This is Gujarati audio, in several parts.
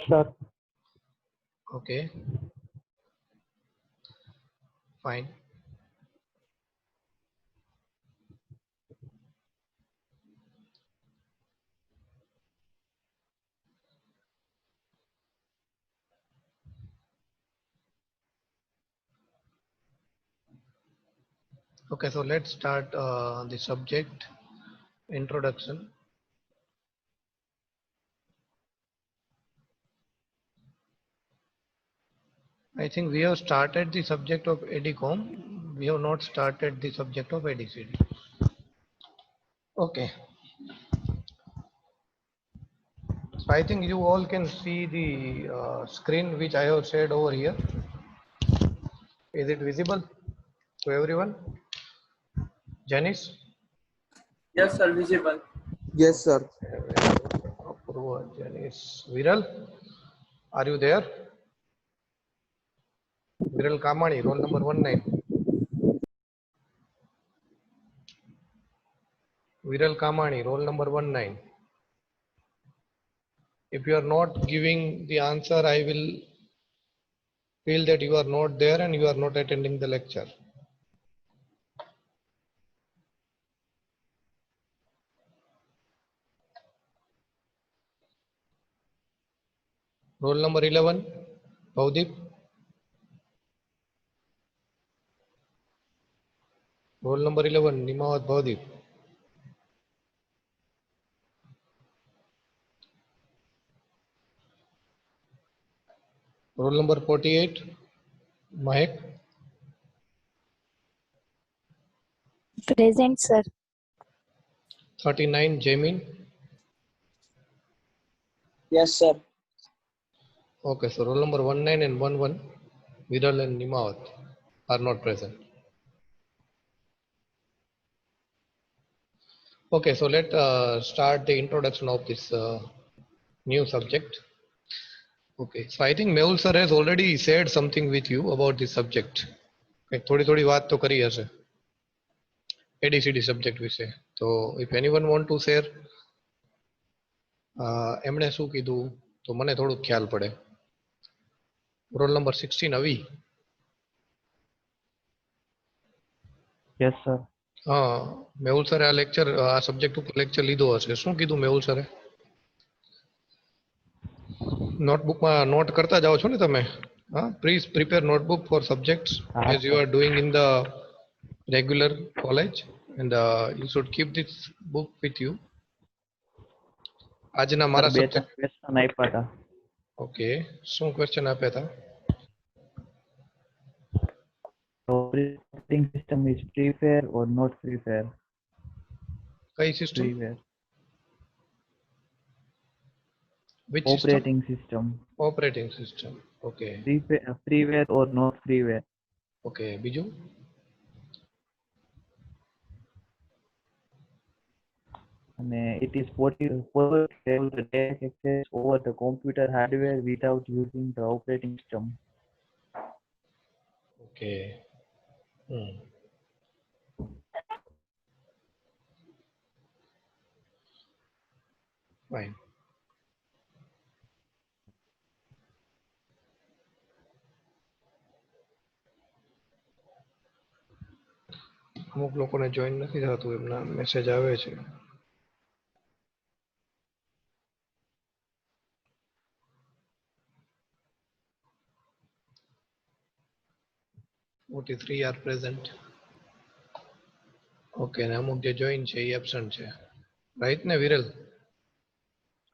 sir. Okay, fine. Okay, so let's start the subject introduction. I think we have started the subject of ADCOM. We have not started the subject of ADCD. Okay. So I think you all can see the screen which I have shared over here. Is it visible to everyone? Janice? Yes, sir, visible. Yes, sir. Apurva, Janice. Viral, are you there? Viral Kamani, roll number 19. Viral Kamani, roll number 19. If you are not giving the answer, I will feel that you are not there and you are not attending the lecture. Roll number 11, Bhavdeep. Roll number 11, Nimawat Bhavdeep. Roll number 48, Mahek. Present, sir. 39, Jamin. Yes, sir. Okay, so roll number 19 and 11, Viral and Nimawat are not present. Okay, so let start the introduction of this new subject. Okay, so I think Mehul sir has already said something with you about this subject. થોડી થોડી વાત તો કરી હશે ADCD subject વિશે. તો if anyone want to share, એમણે શું કીધું તો મને થોડું ખ્યાલ પડે. રોલ નંબર 16 અવી. Yes, sir. હા મેહુલ સરે આ લેક્ચર આ સબ્જેક્ટ ઉપર લેક્ચર લીધો હશે. શું કીધું મેહુલ સરે? નોટબુકમાં નોટ કરતા જાઓ છો ને તમે? હા, please prepare notebook for subjects as you are doing in the regular college and you should keep this book with you. આજના મારા બે સબ્જેક્ટ. ક્વેશ્ચન આપ્યા હતા. ઓકે, શું ક્વેશ્ચન આપ્યા હતા? Operating system is freeware or not freeware? કઈ system? Freeware. Which system? Operating system. Operating system. Okay Freeware or not freeware? Okay, બીજું? અને it is possible to have the direct access over the computer hardware without using the operating system. Okay. Fine. અમુક લોકોને જોઈન નથી થતું, એમના મેસેજ આવે છે. Three are present. ઓકે, ને અમુક જે જોઈન છે એ એબસન્ટ છે. રાઈટ ને વિરલ? સર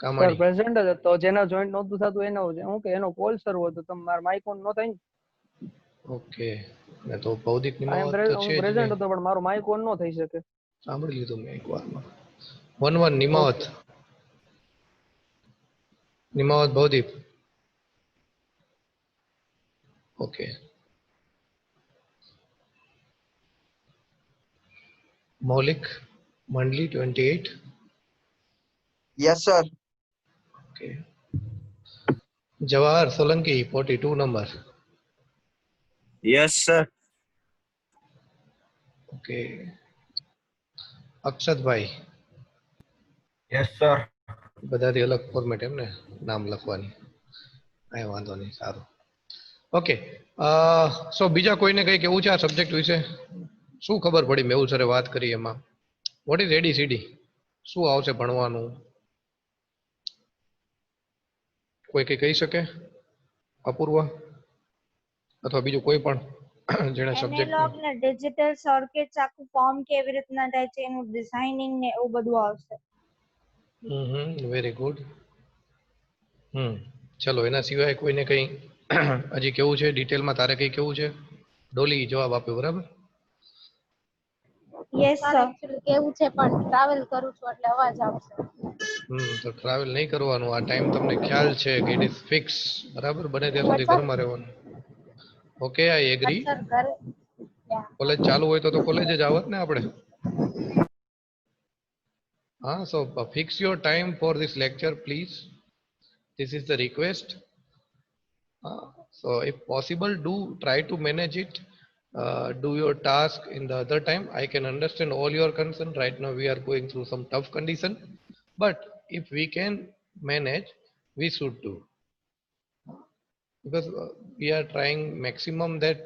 કામાણી. પ્રેઝન્ટ જ હતો. જેના જોઈન્ટ નહોતું થતું એનો હું કે એનો કોલ સર્વ હતો. તમારો માઇક ઓન નો થાય ને. ઓકે, ને તો ભૌતિક હું નિમાવત તો છે જ પ્રેઝન્ટ નહીં. હતો પણ મારો માઇક ઓન નો થઈ શકે. સાંભળી લીધું મેં એક વારમાં. 1 Nimavat. Nimavat Bhaudip. Okay. Maulik Mandali 28. Yes, sir. Okay. Jawahar Solanki 42 નંબર. Yes, sir. ઓકે. અક્ષતભાઈ. Yes, sir. બધાથી અલગ ફોર્મેટ એમ ને નામ લખવાની. કાંઈ વાંધો નહીં, સારું. ઓકે, સો બીજા કોઈને કંઈ કેવું છે આ સબ્જેક્ટ વિશે? શું ખબર પડી મેહુલ સરે વાત કરી એમાં? What is ADCD? શું આવશે ભણવાનું? કોઈ કંઈ કહી શકે? અપૂર્વ અથવા બીજું કોઈ પણ જેને સબ્જેક્ટ એનાલોગ ને ડિજિટલ સર્કિટ્સ આખું ફોર્મ કેવી રીતના થાય છે એનું ડિઝાઇનિંગ ને એવું બધું આવશે. Very good. ચલો, એના સિવાય કોઈને કંઈ હજી કેવું છે ડિટેલમાં? તારે કંઈ કેવું છે? ડોલી જવાબ આપ્યો, બરાબર? Yes sir. એકચ્યુઅલી કેવું છે પણ ટ્રાવેલ કરું છું એટલે અવાજ આવશે. તો ટ્રાવેલ નહીં કરવાનું. આ ટાઈમ તમને ખ્યાલ છે કે ઇટ ઇઝ ફિક્સ, બરાબર? બને ત્યાં સુધી ઘરમાં રહેવાનું. Okay, I agree. સર ઘરે કોલેજ ચાલુ હોય તો કોલેજ જ આવત ને આપણે. હા, so fix your time for this lecture please. This is the request. So if possible, do try to manage it. Do your task in the other time. I can understand all your concern. Right now we are going through some tough condition, but if we can manage, we should do. Because we are trying maximum that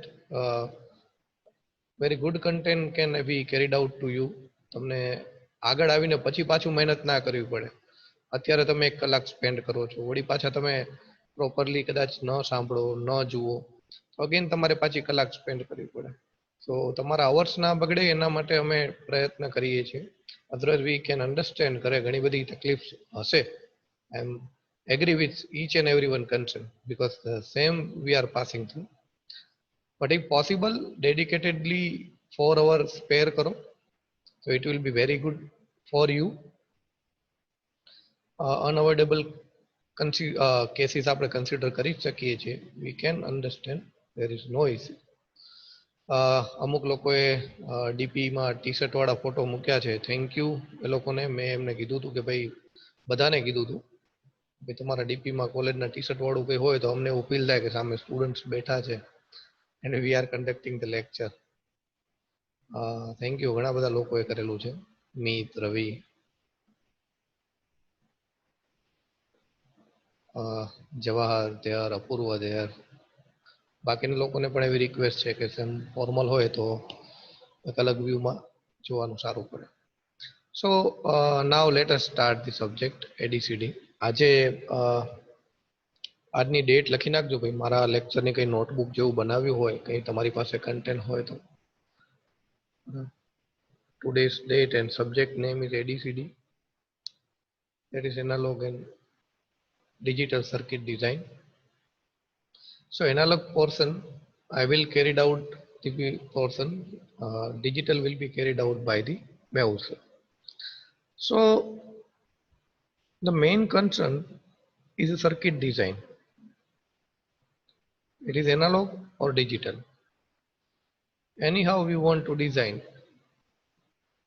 very good content can be carried out to you. તમને આગળ આવીને પછી પાછું મહેનત ના કરવી પડે. અત્યારે તમે 1 કલાક સ્પેન્ડ કરો છો, વળી પાછા તમે પ્રોપરલી કદાચ ન સાંભળો, ન જુઓ, અગેન તમારે પાછી કલાક સ્પેન્ડ કરવી પડે. સો તમારા અવર્સ ના બગડે એના માટે અમે પ્રયત્ન કરીએ છીએ. Otherwise we can understand. ઘરે ઘણી બધી તકલીફ હશે. I am agree with each and every one concern because the same we are passing through. But if possible dedicatedly 4 hour spare કરો તો it will be very good for you. Unavoidable cases આપણે કન્સિડર કરી શકીએ છીએ. We can understand, there is no issue. અમુક લોકોએ ડીપીમાં ટી શર્ટ વાળા ફોટો મૂક્યા છે. થેન્ક યુ એ લોકોને. મેં એમને કીધું હતું કે ભાઈ, બધાને કીધું હતું ભાઈ તમારા ડીપીમાં કોલેજના ટી શર્ટ વાળું કંઈ હોય તો અમને એવું ફીલ થાય કે સામે સ્ટુડન્ટ્સ બેઠા છે and we are conducting the lecture. Thank you. ઘણા બધા લોકોએ કરેલું છે. મીત, રવિ, જવાહર દેર, અપૂર્વ દેર. બાકીના લોકોને પણ એવી રિક્વેસ્ટ છે કે સેમ ફોર્મલ હોય તો એક અલગ વ્યૂમાં જોવાનું સારું પડે. So now let us start the subject ADCD. આજે આજની ડેટ લખી નાખજો ભાઈ. મારા લેક્ચરની કંઈ નોટબુક જેવું બનાવ્યું હોય, કંઈ તમારી પાસે કન્ટેન્ટ હોય તો. Today's date and subject name is ADCD. That is analog and digital circuit design. So analog portion I will carried out the portion. Digital will be carried out by the Mehul sir. So the main concern is a circuit design. It is analog or digital. Anyhow we want to design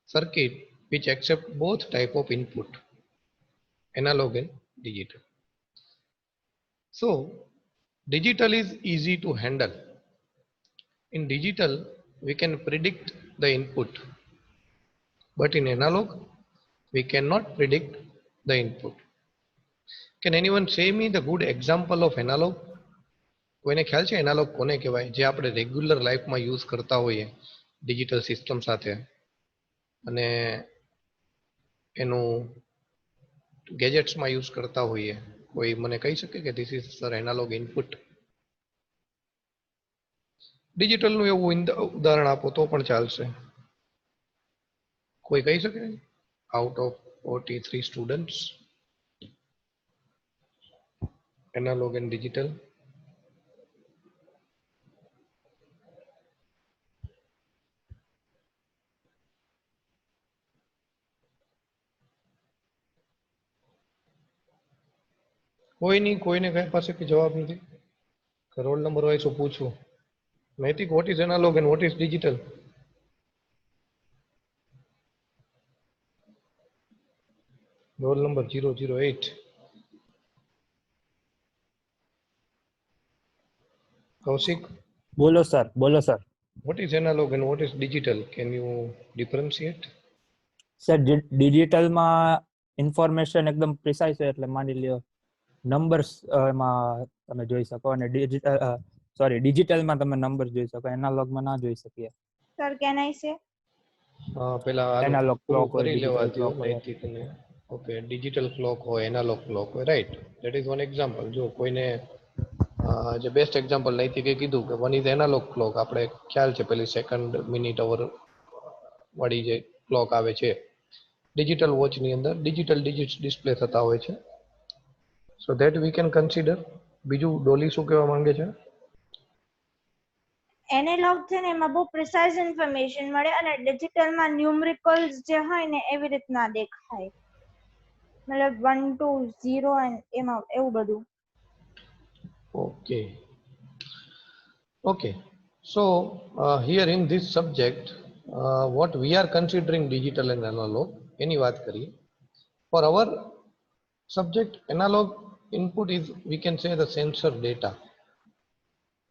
circuit which accept both type of input, analog and digital. So digital is easy to handle. In digital we can predict the input, but in analog we cannot predict the input. Can anyone say me the good example of analog? કોઈને ખ્યાલ છે એનાલોગ કોને કહેવાય, જે આપણે રેગ્યુલર લાઈફમાં યુઝ કરતા હોઈએ ડિજિટલ સિસ્ટમ સાથે, અને એનું ગેજેટ્સમાં યુઝ કરતા હોઈએ? કોઈ મને કહી શકે કે this is sir analog input? ડિજિટલનું એવું ઉદાહરણ આપો તો પણ ચાલશે. કોઈ કહી શકે? Out of 43 students, analog and digital. કોઈ નહીં, કોઈને કઈ પાસે કે જવાબ નથી. રોલ નંબર વાઇઝ પૂછું. Naitik, what is analog and what is digital? Roll number 008. Kaushik, બોલો સર, બોલો sir. what is analog and what is digital? Can you differentiate? Sir ડિજિટલમાં ઇન્ફોર્મેશન એકદમ પ્રિસાઇઝ હોય, એટલે માની લ્યો નંબર્સ એમાં તમે જોઈ શકો અને ડિજિટલમાં તમે નંબર્સ જોઈ શકો, એનાલોગમાં ના જોઈ શકીએ. સર કેન આઈ સે? પેલા આનું એનાલોગ પૂરું ક્લોક હોય, કરી લેવા ડિજિટલ દો ક્લોક હોય. નૈતિકને. ઓકે, ડિજિટલ ક્લોક હોય, એનાલોગ ક્લોક હોય, right. That is one example. જો કોઈને જે બેસ્ટ એક્ઝામ્પલ નૈતિકે કીધું કે વન ઇઝ એનાલોગ ક્લોક, આપણે ખ્યાલ છે પેલી સેકન્ડ, મિનિટ, અવર વાળી જે ક્લોક આવે છે ડિજિટલ વોચની અંદર ડિજિટલ ડિજિટ્સ ડિસ્પ્લે થતા હોય છે. So that we can consider. બીજું ડોલી શું કહેવા માંગે છે? એનાલોગ છે ને એમાં બહુ પ્રિસાઇઝ ઇન્ફોર્મેશન મળે અને ડિજિટલમાં ન્યુમેરિકલ્સ જે હોય ને એવી રીતના દેખાય, મતલબ 1 2 0 એમાં એવું બધું. Okay. Okay. So here in this subject, what we are considering digital and analog, any વાત કરીએ. For our subject, analog input is, we can say, the sensor data.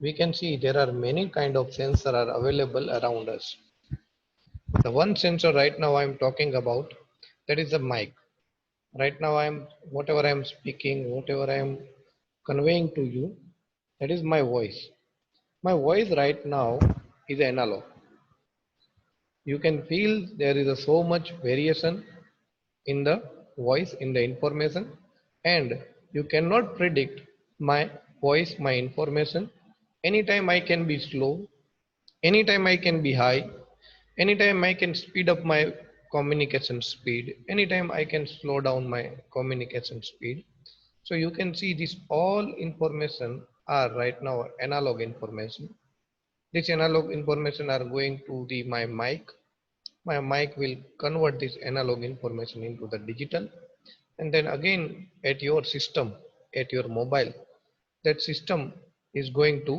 We can see there are many kind of sensor are available around us. The one sensor right now I am talking about, that is the mic. Right now whatever I am speaking, whatever I am conveying to you, that is my voice. My voice right now is analog. You can feel there is so much variation in the voice, in the information, and you cannot predict my voice, my information. Anytime I can be slow, anytime I can be high, anytime I can speed up my communication speed, anytime I can slow down my communication speed. So you can see this all information are right now analog information. This analog information are going to my mic. My mic will convert this analog information into the digital, and then again at your system, at your mobile, that system is going to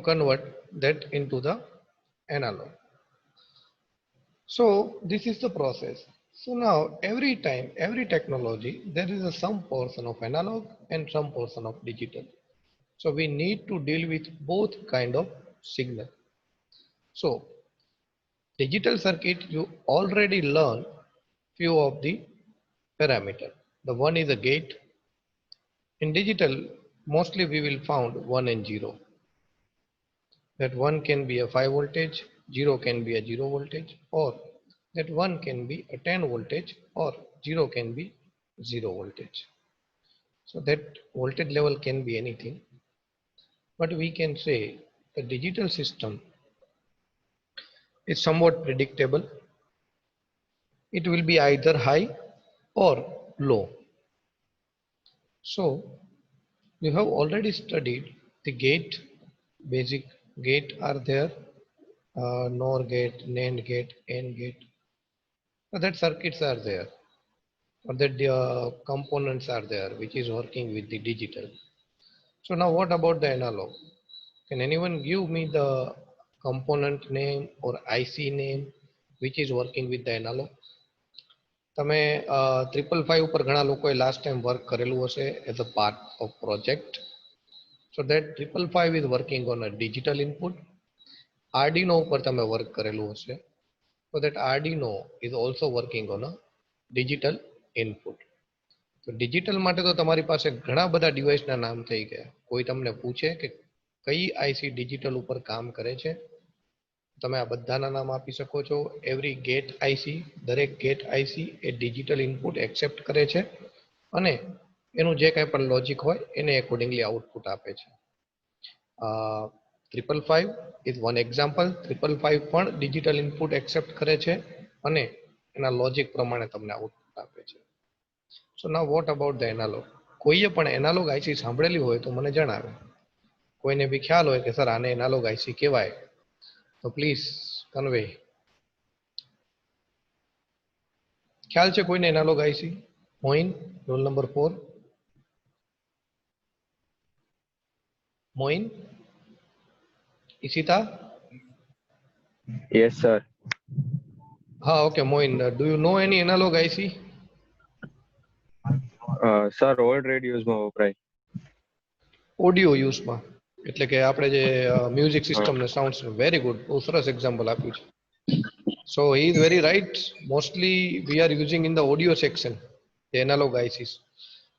convert that into the analog. So this is the process. So now every time, every technology, there is some portion of analog and some portion of digital. So we need to deal with both kind of signal. So digital circuit, you already learn few of the parameter. The one is a gate. In digital, mostly we will found 1 and 0. That 1 can be a 5 voltage, 0 can be a 0 voltage, or that 1 can be a 10 voltage, or 0 can be 0 voltage. So that voltage level can be anything. But we can say the digital system is somewhat predictable. It will be either high or low. So you have already studied the gate, basic gate are there, NOR gate, NAND gate, AND gate. So that circuits are there, or that the components are there which is working with the digital. So now what about the analog? Can anyone give me the component name or IC name which is working with the analog? તમે 555 ઉપર ઘણા લોકોએ લાસ્ટ ટાઈમ વર્ક કરેલું હશે as a part of project. So that 555 is working on a digital input. Arduino ઉપર તમે વર્ક કરેલું હશે. So that Arduino is also working on a digital input. તો ડિજિટલ માટે તો તમારી પાસે ઘણા બધા ડિવાઇસના નામ થઈ ગયા. કોઈ તમને પૂછે કે કઈ આઈસી ડિજિટલ ઉપર કામ કરે છે, તમે આ બધાના નામ આપી શકો છો. એવરી ગેટ આઈસી, દરેક ગેટ આઈસી એ ડિજિટલ ઇનપુટ એક્સેપ્ટ કરે છે અને એનું જે કાંઈ પણ લોજિક હોય એને એકોર્ડિંગલી આઉટપુટ આપે છે. 555 ઇઝ વન એક્ઝામ્પલ. 555 પણ ડિજિટલ ઇનપુટ એક્સેપ્ટ કરે છે અને એના લોજિક પ્રમાણે તમને આઉટપુટ આપે છે. So now what about the analog? કોઈએ પણ એનાલોગ આઈસી સાંભળેલી હોય તો મને જણાવે. કોઈને બી ખ્યાલ હોય કે સર આને એનાલોગ આઈસી કહેવાય તો પ્લીઝ કન્વે. ખ્યાલ છે કોઈને analog IC? Moin, roll number 4. Moin, Ishita? Yes, sir. હા, okay Moin, do you know any analog IC? Sir, old radios માં વપરાય. ઓડિયો યુઝમાં, એટલે કે આપણે જે મ્યુઝિક સિસ્ટમ ને સાઉન્ડ્સ. વેરી ગુડ, બહુ સરસ એક્ઝામ્પલ આપ્યું છે. So he is very right. Mostly we are using in the audio section. Analog ICs,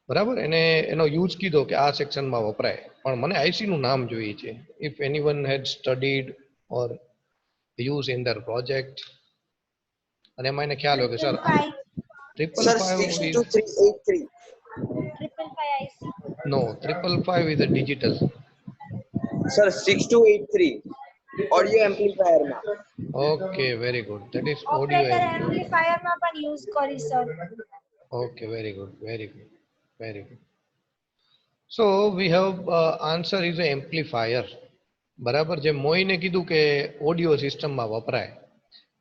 બરાબર. એને એનો યુઝ કીધો કે આ સેક્શનમાં વપરાય, પણ મને આઈસી નું નામ જોઈએ છે. If anyone had studied or use in their project, અને એમાં એને ખ્યાલ હોય કે sir 555 Sir, 555 is 62383. 555 IC. no, 555 is a digital. Sir, 6283. Audio amplifier માં. Okay, very good. That is audio operator amp. Amplifier માં પણ યુઝ કરી sir. Okay, very good, very good, very good. So we have answer is a amplifier. બરાબર. જે મોઈને કીધું કે ઓડિયો સિસ્ટમમાં વપરાય,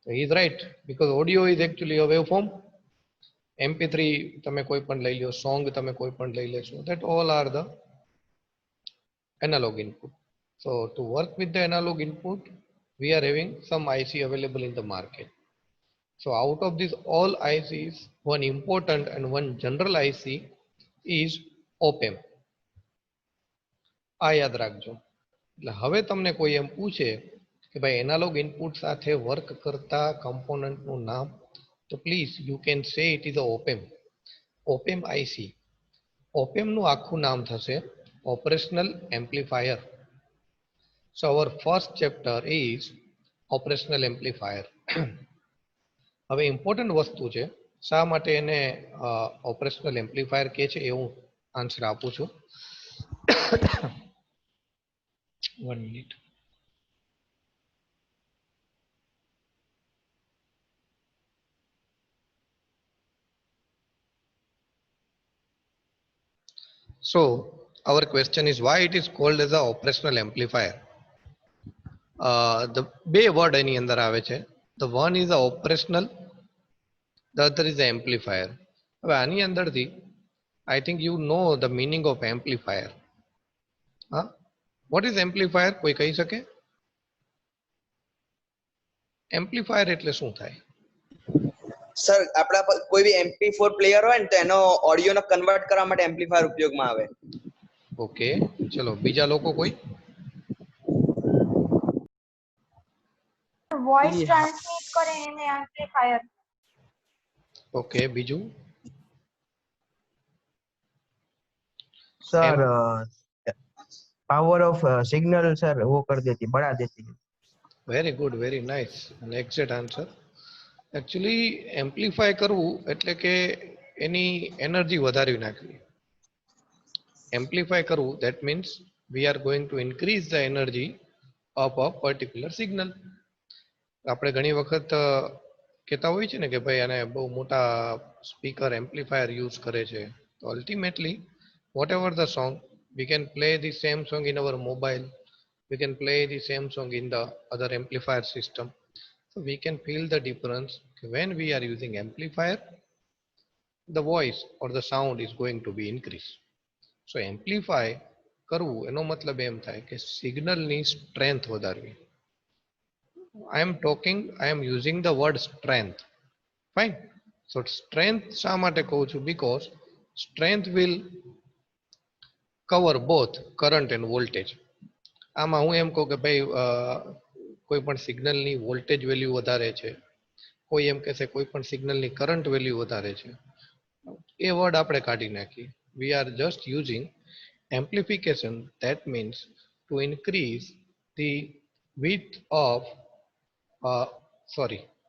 તો he is right, because audio is actually a waveform. MP3 તમે કોઈ પણ લઈ લો, સોંગ તમે કોઈ પણ લઈ લેશો, that all are the analog input. So to work with the analog input, we are having some IC available in the market. So out of these all ICs, one important and one general IC is op-amp. આ યાદ રાખજો. એટલે હવે તમને કોઈ એમ પૂછે કે ભાઈ એનાલોગ ઇનપુટ સાથે વર્ક કરતા કમ્પોનન્ટનું નામ, તો please you can say it is a op amp. Op amp IC. ઓપેમ્પનું આખું નામ થશે operational amplifier. So our first chapter is operational amplifier. હવે ઇમ્પોર્ટન્ટ વસ્તુ છે, શા માટે એને ઓપરેશનલ એમ્પ્લીફાયર કહે છે એ હું આન્સર આપું છું. 1 minute. So our question is why it is called as a operational amplifier. The બે વર્ડ એની અંદર આવે છે. The one is a operational, the other is a amplifier. હવે આની અંદરથી I think you know the meaning of amplifier. હા, what is amplifier? કોઈ કહી શકે? એમ્પ્લીફાયર એટલે શું થાય? સર આપણા કોઈ બી MP4 પ્લેયર હોય ને તો એનો ઓડિયોને કન્વર્ટ કરવા માટે એમ્પ્લીફાયર ઉપયોગમાં આવે. ઓકે, ચલો બીજા લોકો કોઈ? વોઇસ ટ્રાન્સમિટ કરે એને એમ્પ્લીફાયર. ઓકે, બીજું? Sir power of signal sir वो कर देती, बढ़ा देती है. વેરી ગુડ, વેરી નાઇસ, અને એક્ઝેક્ટ આન્સર. એકચ્યુઅલી એમ્પ્લીફાય કરવું એટલે કે એની એનર્જી વધારી નાખવી. એમ્પ્લીફાય કરવું that means we are going to increase the energy of a particular signal. આપણે ઘણી વખત કહેતા હોય છે ને કે ભાઈ આને બહુ મોટા સ્પીકર એમ્પ્લીફાયર યુઝ કરે છે. તો ultimately whatever the song, we can play the same song in our mobile, we can play the same song in the other amplifier system. So we can feel the difference when we are using amplifier, the voice or the sound is going to be increased. So amplify કરવું એનો મતલબ એમ થાય કે સિગ્નલની સ્ટ્રેન્થ વધારવી. I am using the word strength. Fine. So strength શા માટે કહું છું? Because strength will cover both current and voltage. આમાં હું એમ કહું કે ભાઈ કોઈ પણ સિગ્નલની વોલ્ટેજ વેલ્યુ વધારે છે, કોઈ એમ કહેશે કોઈ પણ સિગ્નલની કરંટ વેલ્યુ વધારે છે, એ વર્ડ આપણે કાઢી નાખીએ. We are just using amplification, that means to increase the width of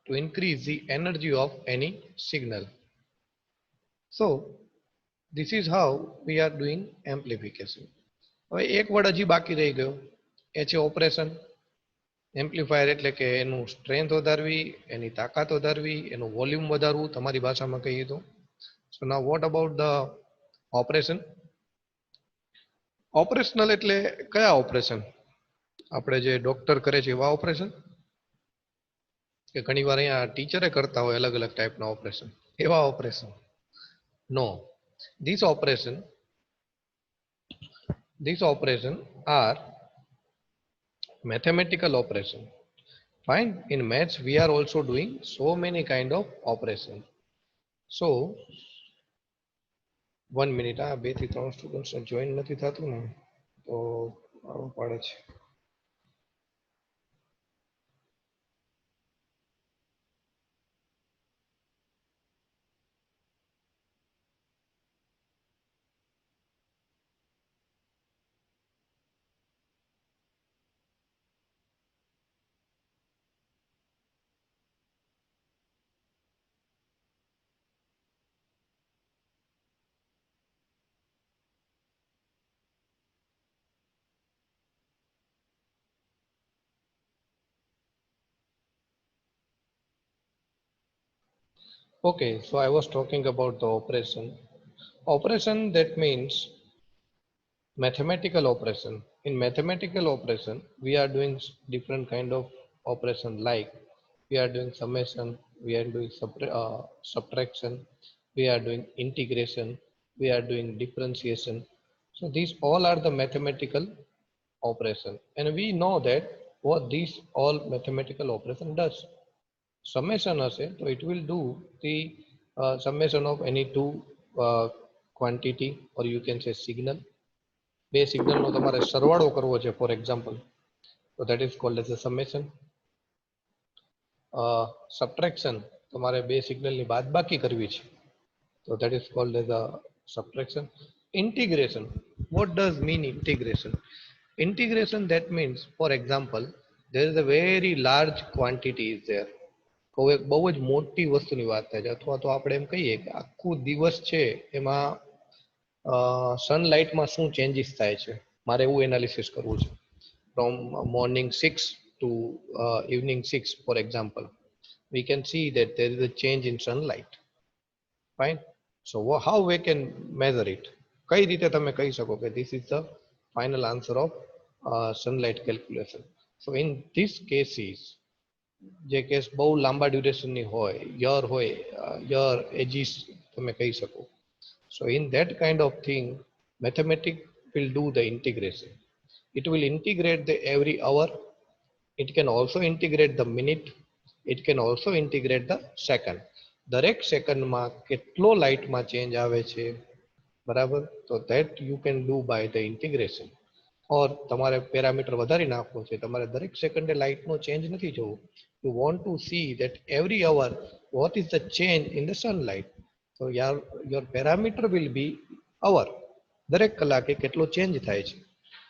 to increase the energy of any signal. So this is how we are doing amplification. હવે એક વર્ડ હજી બાકી રહી ગયો, એ છે ઓપરેશન. એમ્પ્લીફાયર એટલે કે એનું સ્ટ્રેન્થ વધારવી, એની તાકાત વધારવી, એનું વોલ્યુમ વધારવું, તમારી ભાષામાં કહીએ તો. So now what about the operation? Operational એટલે કયા ઓપરેશન? આપણે જે ડોક્ટર કરે છે એવા ઓપરેશન, કે ઘણી વાર અહીંયા ટીચરે કરતા હોય અલગ અલગ ટાઈપના ઓપરેશન, એવા operation? No. This operation are mathematical operation. Fine. In maths we are also doing so many kind of operation. So 1 minute, આ 2 થી 3 સ્ટુડન્ટ્સ જોઈન નથી થતું ને તો આવું પડે છે. Okay, so I was talking about the operation. Operation, that means mathematical operation. In mathematical operation, we are doing different kind of operation, like we are doing summation, we are doing subtraction, we are doing integration, we are doing differentiation. So these all are the mathematical operation, and we know that what these all mathematical operation does. Summation હશે તો it will do the summation of any two uh, quantity, or you can say signal. બે સિગ્નલનો તમારે સરવાળો કરવો છે, ફોર એક્ઝામ્પલ, તો that is called as a summation. Subtraction, તમારે બે સિગ્નલની બાદબાકી કરવી છે, so that is called as a subtraction. Integration, what does mean integration? Integration, that means, for example, there is a very large quantity is there. એક બહુ જ મોટી વસ્તુની વાત થાય છે, અથવા તો આપણે એમ કહીએ કે આખું દિવસ છે એમાં સનલાઇટમાં શું ચેન્જીસ થાય છે, મારે એવું એનાલિસિસ કરવું છે. From morning 6 to evening 6, for example, we can see that there is a change in sunlight. Fine. So how we can measure it? કઈ રીતે તમે કહી શકો કે this is the final answer of sunlight calculation? So in this cases, જે કેસ બહુ લાંબા ડ્યુરેશનની હોય, યર એજીસ તમે કહી શકો. So in that kind of thing, mathematics will do the integration. It will integrate the every hour. It can also integrate the minute. It can also integrate the second. દરેક સેકન્ડમાં કેટલો લાઇટમાં ચેન્જ આવે છે, બરાબર? તો that you can do by the integration. or તમારે પેરામીટર વધારી નાખવો છે, તમારે દરેક સેકન્ડે લાઇટનો ચેન્જ નથી જોવું. You want to see that every hour what is the change in the sunlight. So your parameter will be hour. દરેક કલાકે કેટલો ચેન્જ થાય છે.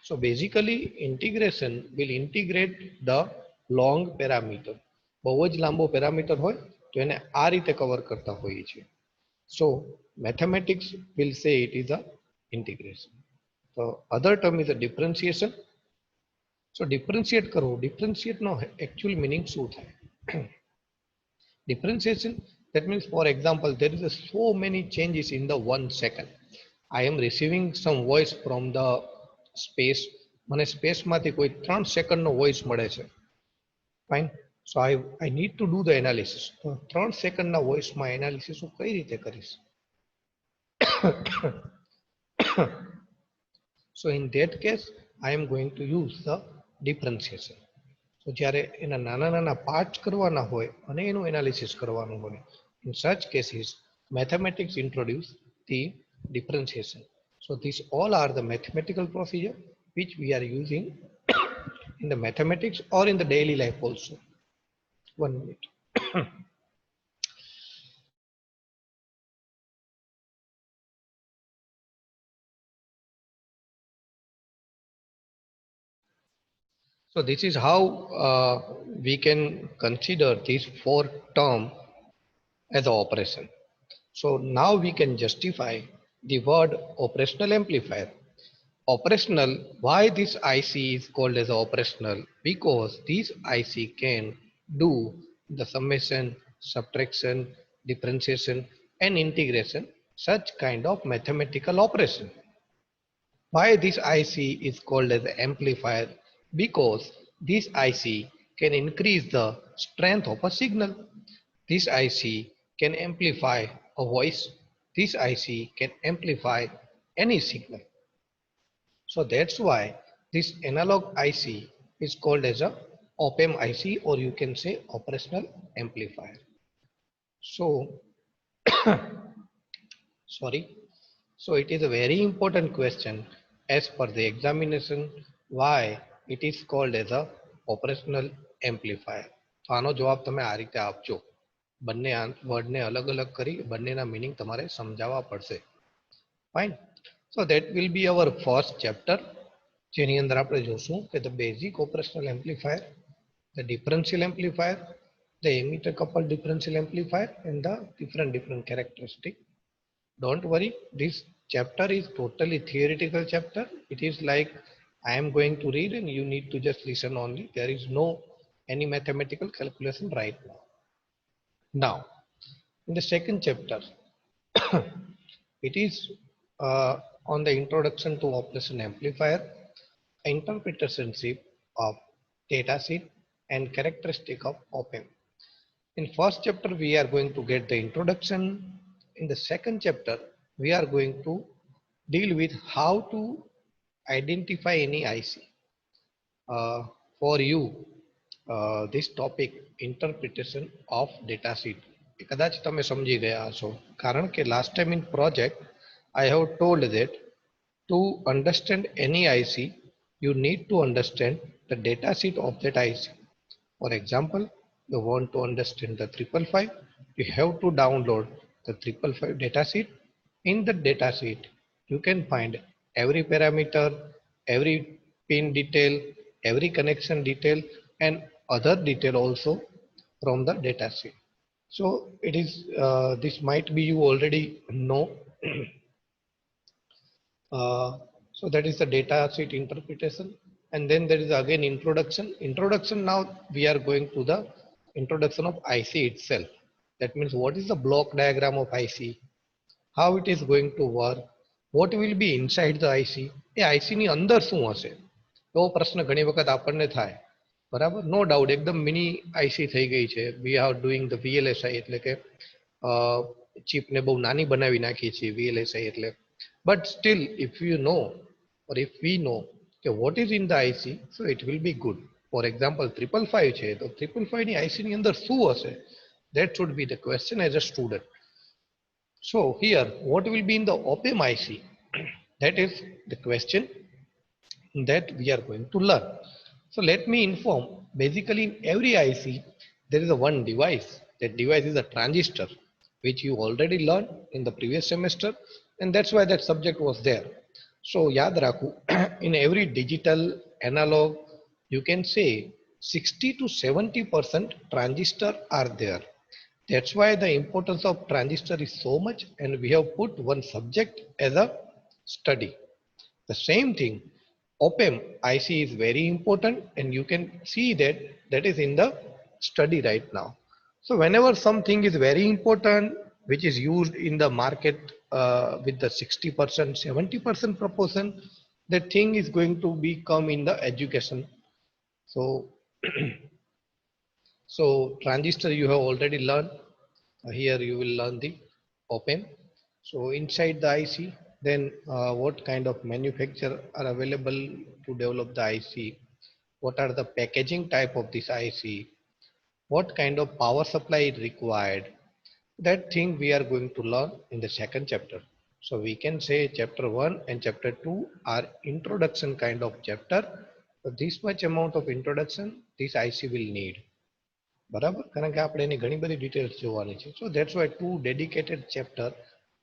So basically integration will integrate the long parameter. બહુ જ લાંબો પેરામીટર હોય તો એને આ રીતે કવર કરતા હોઈએ છીએ. So mathematics will say it is a integration. So other term is a differentiation. So differentiate કરવું, differentiate નો actual meaning શું થાય? Differentiation, that means, for example, there is so many changes in the 1 second. I am receiving some voice from the space. મને સ્પેસમાંથી કોઈ 3 સેકન્ડનો વોઇસ મળે છે. Fine. So I need to do the analysis. તો 3 સેકન્ડના વોઇસમાં એનાલિસિસ હું કઈ રીતે કરીશ? So in that case, I am going to use the differentiation. So જ્યારે એના નાના નાના પાર્ટ્સ કરવાના હોય અને એનું એનાલિસિસ કરવાનું હોય, in such cases mathematics introduce the differentiation. So these all are the mathematical procedure which we are using in the mathematics or in the daily life also. 1 minute. So this is how we can consider these 4 terms as an operation. So now we can justify the word operational amplifier. Operational, why this IC is called as operational? Because this IC can do the summation, subtraction, differentiation and integration, such kind of mathematical operation. Why this IC is called as amplifier? Because this IC can increase the strength of a signal. This IC can amplify a voice. This IC can amplify any signal. So that's why this analog IC is called as a op-amp IC, or you can say operational amplifier. So, sorry. So it is a very important question as per the examination, why it is called as a operational amplifier. તો આનો જવાબ તમે આ રીતે આપજો. બંને વર્ડને અલગ અલગ કરી બંનેના મીનિંગ તમારે સમજાવવા પડશે. Fine. So that will be our first chapter, જેની અંદર આપણે જોશું કે the basic operational amplifier, the differential amplifier, the emitter coupled differential amplifier and the different characteristic. Don't worry, this chapter is totally theoretical chapter. It is like I am going to read and you need to just listen only. There is no any mathematical calculation right now. Now, In the second chapter, it is on the introduction to operation amplifier, interpretation of data sheet, and characteristic of op-amp. In first chapter, we are going to get the introduction. In the second chapter, we are going to deal with how to identify any IC. For you, this topic, interpretation of data sheet, કદાચ તમે સમજી ગયા હશો કારણ કે last time in project I have told that to understand any IC, you need to understand the data sheet of that IC. For example, you want to understand the 555, you have to download the 555 data sheet. In the data sheet, you can find every parameter, every pin detail, every connection detail, and other detail also from the data sheet. So it is, this might be you already know. So that is the data sheet interpretation. And then there is again introduction. Introduction, now we are going to the introduction of IC itself. That means what is the block diagram of IC, how it is going to work, what will be inside the IC, A IC ની અંદર શું હશે, એવો પ્રશ્ન ઘણી વખત આપણને થાય. બરાબર, નો ડાઉટ એકદમ મિની IC થઈ ગઈ છે. We are doing the VLSI, એટલે કે ચીપને બહુ નાની બનાવી નાખી છે VLSI એટલે. But still, if you know, or if we know okay, what is in the IC, so it will be good. For example, 555 છે, તો 555 ની IC ની અંદર શું હશે? That should be the question as a student. So here, what will be in the op-amp IC? That is the question that we are going to learn. So let me inform, basically in every IC, there is a one device. That device is a transistor, which you already learned in the previous semester, and that's why that subject was there. So yaad rakhu, in every digital analog, you can say 60 to 70% transistor are there. That's why the importance of transistor is so much, and we have put one subject as a study. The same thing, op-amp IC is very important, and you can see that that is in the study right now. So whenever something is very important, which is used in the market with the 60%, 70% proportion, that thing is going to become in the education. So, so transistor you have already learned. Here you will learn the op-amp. So inside the IC, then what kind of manufacturer are available to develop the IC? What are the packaging type of this IC? What kind of power supply is required? That thing we are going to learn in the second chapter. So we can say chapter 1 and chapter 2 are introduction kind of chapter. So this much amount of introduction this IC will need. બરાબર, કારણ કે આપણે એની ઘણી બધી ડિટેલ્સ જોવાની છે. So that's why two dedicated chapter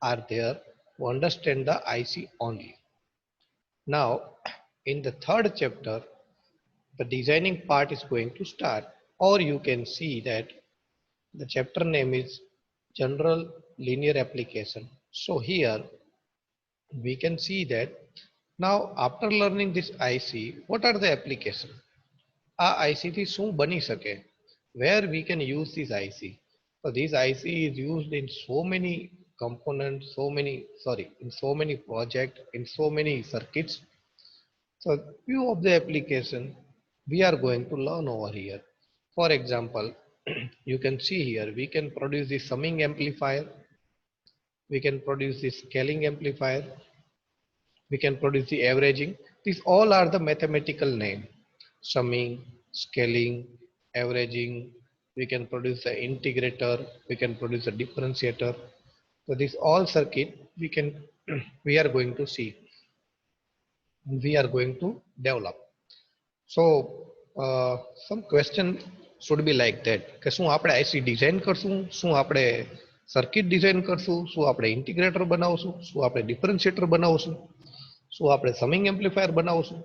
are there to understand the IC only. Now in the third chapter, the designing part is going to start, or you can see that the chapter name is General Linear Application. So here we can see that now after learning this IC, what are the application? આ IC થી શું બની શકે? Where we can use this IC? So this IC is used in so many components, in so many projects, in so many circuits. So few of the application we are going to learn over here. For example, you can see here, we can produce the summing amplifier, we can produce the scaling amplifier, we can produce the averaging. These all are the mathematical name: summing, scaling, averaging. We can produce the integrator, we can produce a differentiator. So this all circuit we are going to see, we are going to develop. So some question should be like that, કે શું આપણે IC ડિઝાઇન કરશું, શું આપણે સર્કિટ ડિઝાઇન કરશું, શું આપણે ઇન્ટિગ્રેટર બનાવશું, શું આપણે ડિફરન્શિએટર બનાવશું, શું આપણે સમિંગ એમ્પ્લીફાયર બનાવશું?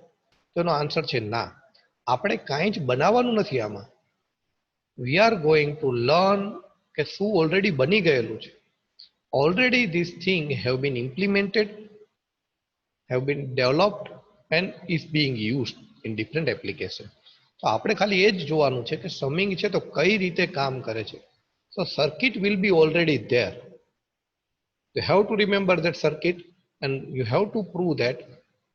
તો એનો આન્સર છે ના, આપણે કાંઈ જ બનાવવાનું નથી આમાં. We are going to learn કે શું already બની ગયેલું છે. Already this thing have been implemented, have been developed and is being used in different applications. તો આપણે ખાલી એ જ જોવાનું છે કે સમિંગ છે તો કઈ રીતે કામ કરે છે, So circuit will be already there. You have to remember that circuit, and you have to prove that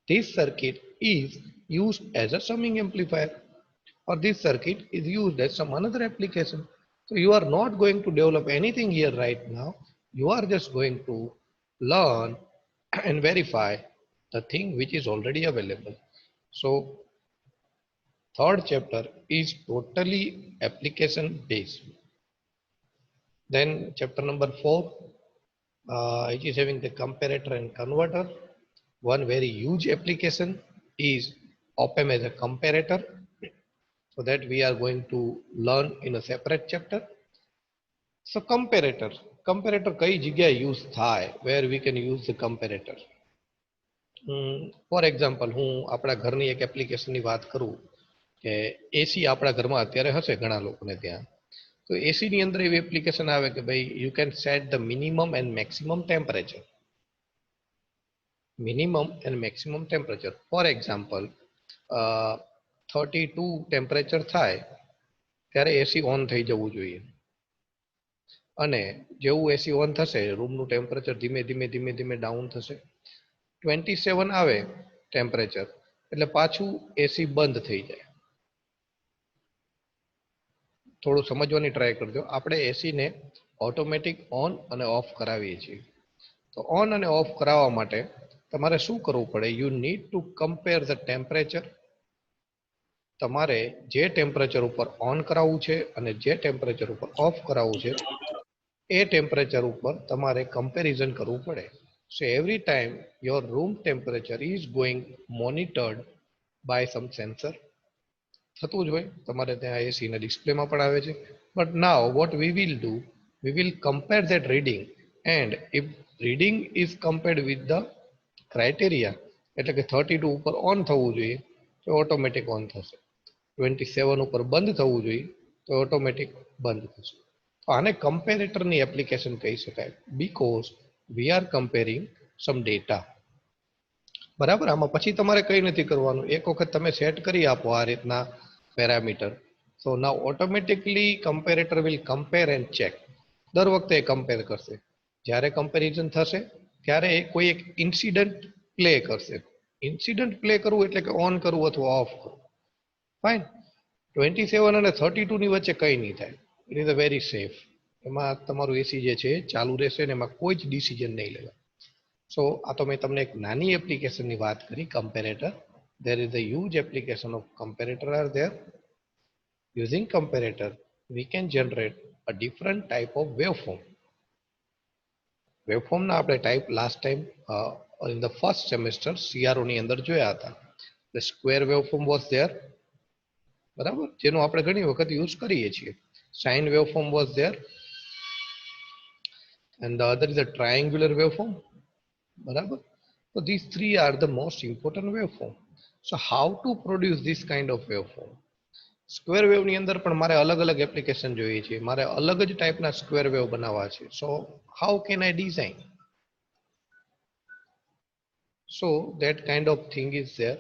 this circuit is used as a summing amplifier, or this circuit is used as some another application. So you are not going to develop anything here right now. You are just going to learn and verify the thing which is already available. So third chapter is totally application based. Then chapter number 4, it is having the comparator and converter. One very huge application is op-amp as a comparator. So that we are going to learn in a separate chapter. So comparator કઈ જગ્યાએ use થાય, where we can use the comparator. For example, હું આપણા ઘરની એક એપ્લિકેશનની વાત કરું કે એસી આપણા ઘરમાં અત્યારે હશે ઘણા લોકોને ત્યાં. તો એસી ની અંદર એવી એપ્લિકેશન આવે કે ભાઈ you can set the minimum and maximum temperature. Minimum and maximum temperature. For example, 32 temperature થાય ત્યારે એસી ઓન થઈ જવું જોઈએ, અને જેવું એસી ઓન થશે રૂમનું ટેમ્પરેચર ધીમે ધીમે ધીમે ધીમે ડાઉન થશે. 27 આવે ટેમ્પરેચર એટલે પાછું એસી બંધ થઈ જાય. થોડું સમજવાની ટ્રાય કરજો. આપણે એસીને ઓટોમેટિક ઓન અને ઓફ કરાવીએ છીએ. તો ઓન અને ઓફ કરાવવા માટે તમારે શું કરવું પડે? You need to compare the temperature. તમારે જે ટેમ્પરેચર ઉપર ઓન કરાવવું છે અને જે ટેમ્પરેચર ઉપર ઓફ કરાવવું છે એ ટેમ્પરેચર ઉપર તમારે કમ્પેરિઝન કરવું પડે. So every time your room temperature is going monitored by some sensor. થતું જ હોય, તમારે ત્યાં એસીના ડિસ્પ્લેમાં પણ આવે છે. But now what we will do, we will compare that reading, and if reading is compared with the criteria, એટલે કે 32 ઉપર ઓન થવું જોઈએ તો ઓટોમેટિક ઓન થશે, 27 ઉપર બંધ થવું જોઈએ તો ઓટોમેટિક બંધ થશે. તો આને કમ્પેરેટરની એપ્લિકેશન કહી શકાય, because we are comparing some data. બરાબર. આમાં પછી તમારે કંઈ નથી કરવાનું. એક વખત તમે સેટ કરી આપો આ રીતના parameter, so now automatically comparator will compare and check. દર વખતે એ કમ્પેર કરશે. જ્યારે કમ્પેરિઝન થશે ત્યારે એ કોઈ એક ઇન્સિડન્ટ પ્લે કરશે. ઇન્સિડન્ટ પ્લે કરવું એટલે કે ઓન કરવું અથવા ઓફ કરવું. ફાઇન. 27 અને 32 ની વચ્ચે કંઈ નહીં થાય. It is a very safe. એમાં તમારું એસી જે છે ચાલુ રહેશે ને એમાં કોઈ જ ડિસિઝન નહીં લેવાય. સો આ તો મેં તમને એક નાની એપ્લિકેશનની વાત કરી, comparator. There is a huge application of comparator are there. Using comparator we can generate a different type of waveform. વેવફોર્મના આપણે type last time in the first semester CRO ની અંદર જોયા હતા. The square waveform was there, બરાબર, જેનો આપણે ઘણી વખત યુઝ કરીએ છીએ. Sine waveform was there, and the other is a triangular waveform. બરાબર. So these three are the most important waveform. So how to produce this kind of waveform? Square wave ની અંદર પણ મારે અલગ અલગ એપ્લિકેશન જોઈએ છે, મારે અલગ જ ટાઈપના સ્ક્વેર વેવ બનાવવા છે. So how can I design? So that kind of thing is there.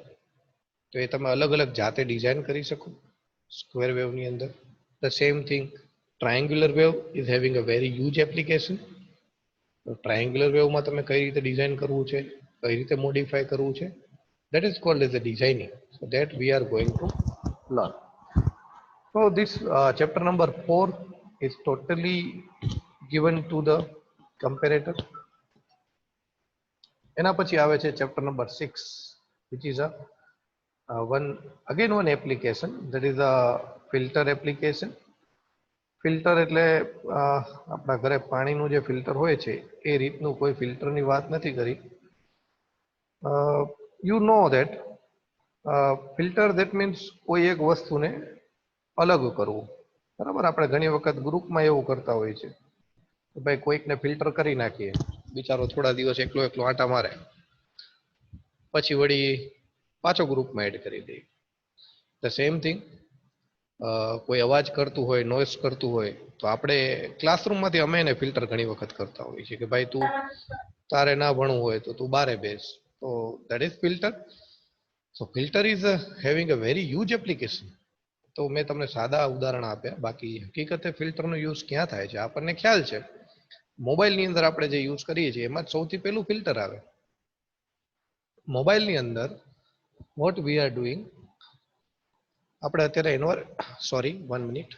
તો એ તમે અલગ અલગ જાતે ડિઝાઇન કરી શકો સ્ક્વેર વેવ ની અંદર. The same thing triangular wave is having a very huge application. Triangular વેવમાં તમે કઈ રીતે ડિઝાઇન કરવું છે, કઈ રીતે મોડિફાય કરવું છે, that is called as a designing. So that we are going to learn. So this chapter number 4 is totally given to the comparator. એના પછી આવે છે chapter number 6, which is a one application, that is a filter application. Filter એટલે આપણા ઘરે પાણીનું જે ફિલ્ટર હોય છે એ રીતનું કોઈ ફિલ્ટરની વાત નથી કરી. You know that filter that means કોઈ એક વસ્તુને અલગ કરવું. બરાબર. આપણે ઘણી વખત ગ્રુપમાં એવું કરતા હોય છે કે ભાઈ કોઈકને ફિલ્ટર કરી નાખીએ, બિચારો થોડા દિવસ એકલો એકલો આંટા મારે, પછી વળી પાછો ગ્રુપમાં એડ કરી દઈએ. ધ સેમ થિંગ, કોઈ અવાજ કરતું હોય, નોઇસ કરતું હોય, તો આપણે ક્લાસરૂમમાંથી અમે એને ફિલ્ટર ઘણી વખત કરતા હોઈએ છીએ કે ભાઈ તું તારે ના ભણવું હોય તો તું બારે બેસ. તો that is filter. So filter is having a very huge application. તો મેં તમને સાદા ઉદાહરણ આપ્યા, બાકી હકીકતે ફિલ્ટરનો યુઝ ક્યાં થાય છે આપણને ખ્યાલ છે. મોબાઈલની અંદર આપણે જે યુઝ કરીએ છીએ એમાં સૌથી પહેલું ફિલ્ટર આવે. મોબાઈલની અંદર વોટ વી આર ડુઈંગ, આપણે અત્યારે સોરી 1 મિનિટ.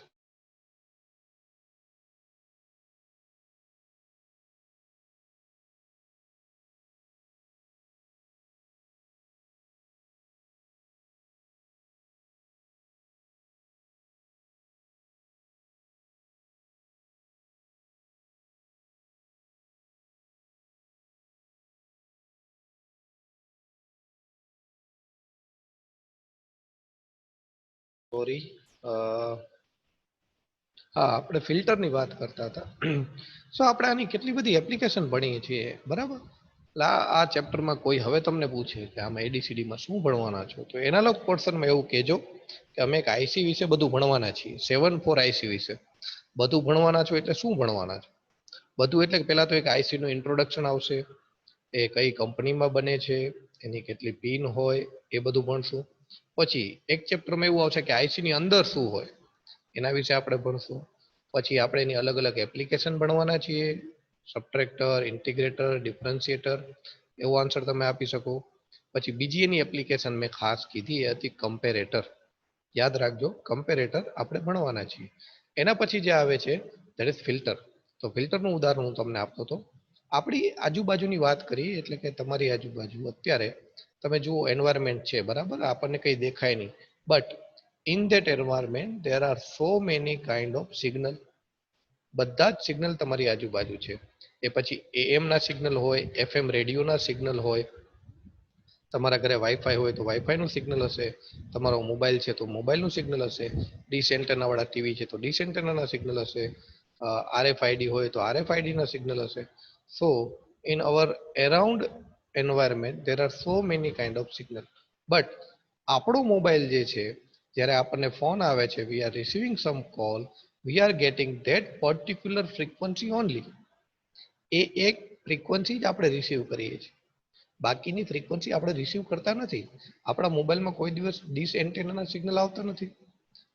સોરી, હા આપણે ફિલ્ટરની વાત કરતા હતા. સો આપણે આની કેટલી બધી એપ્લિકેશન ભણીએ છીએ, બરાબર. આ ચેપ્ટરમાં કોઈ હવે તમને પૂછે કે આમાં એડીસીડીમાં શું ભણવાના છો, તો એનાલોગ પોર્શનમાં એવું કહેજો કે અમે એક આઈસી વિશે બધું ભણવાના છીએ, 7-4 આઈસી વિશે બધું ભણવાના છો. એટલે શું ભણવાના છો બધું? એટલે પહેલા તો એક આઈસી નું ઇન્ટ્રોડક્શન આવશે, એ કઈ કંપનીમાં બને છે, એની કેટલી પિન હોય, એ બધું ભણશું. પછી એક ચેપ્ટરમાં એવું આવશે કે આઈસી ની અંદર શું હોય, એના વિશે આપણે ભણશું. પછી આપણે એની અલગ અલગ એપ્લિકેશન ભણવાના છીએ, સબટ્રેક્ટર, ઇન્ટિગ્રેટર, ડિફરન્શિએટર, એવો આન્સર તમે આપી શકો. પછી બીજી એની એપ્લિકેશન મેં ખાસ કીધી એ હતી કમ્પેરેટર. યાદ રાખજો, કમ્પેરેટર આપણે ભણવાના છીએ. એના પછી જે આવે છે ધેટ ઇઝ ફિલ્ટર. તો ફિલ્ટરનું ઉદાહરણ હું તમને આપતો હતો. આપણી આજુબાજુની વાત કરી, એટલે કે તમારી આજુબાજુ અત્યારે તમે જુઓ એન્વાયરમેન્ટ છે, બરાબર, આપણને કંઈ દેખાય નહીં, but in that environment there are so many kind of signal. બધા જ સિગ્નલ તમારી આજુબાજુ છે. એ પછી એએમ ના સિગ્નલ હોય, એફએમ રેડિયોના સિગ્નલ હોય, તમારા ઘરે વાઈફાઈ હોય તો વાઈફાઈનું સિગ્નલ હશે, તમારો મોબાઈલ છે તો મોબાઈલનું સિગ્નલ હશે, ડીશ એન્ટેના વાળા ટીવી છે તો ડીશ એન્ટેનાના સિગ્નલ હશે, આરએફઆઈડી હોય તો આરએફઆઈડીના સિગ્નલ હશે. So in our around environment there are so many kind of signal. But આપણો મોબાઈલ જે છે, જ્યારે આપણને ફોન આવે છે, we are receiving some call, we are getting that particular frequency only. એ એક ફ્રીક્વન્સી જ આપણે રિસીવ કરીએ છીએ, બાકીની ફ્રીક્વન્સી આપણે રિસીવ કરતા નથી. આપણા મોબાઈલમાં કોઈ દિવસ ડીશ એન્ટેનાના સિગ્નલ આવતા નથી.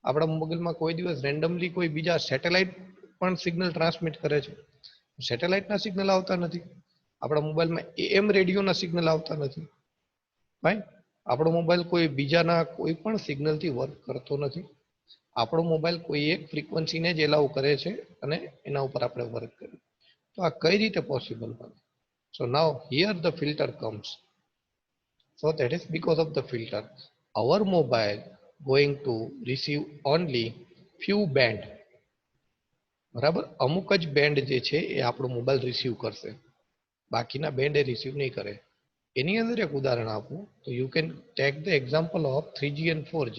આપણા મોબાઈલમાં કોઈ દિવસ રેન્ડમલી કોઈ બીજા સેટેલાઇટ પણ સિગ્નલ ટ્રાન્સમિટ કરે છે, સેટેલાઇટના સિગ્નલ આવતા નથી. આપણા મોબાઈલમાં એએમ રેડિયોના સિગ્નલ આવતા નથી. ફાઇન. આપણો મોબાઈલ કોઈ બીજાના કોઈ પણ સિગ્નલથી વર્ક કરતો નથી. આપણો મોબાઈલ કોઈ એક ફ્રીક્વન્સીને જ એલાઉ કરે છે અને એના ઉપર આપણે વર્ક કરીએ. તો આ કઈ રીતે પોસિબલ બને? So now here the filter comes. So that is because of the filter. Our mobile going to receive only few band. બરાબર, અમુક જ બેન્ડ જે છે એ આપણો મોબાઈલ રિસીવ કરશે, બાકીના બેન્ડ એ રિસીવ નહીં કરે. એની અંદર એક ઉદાહરણ આપું તો you can take the example of 3G and 4G.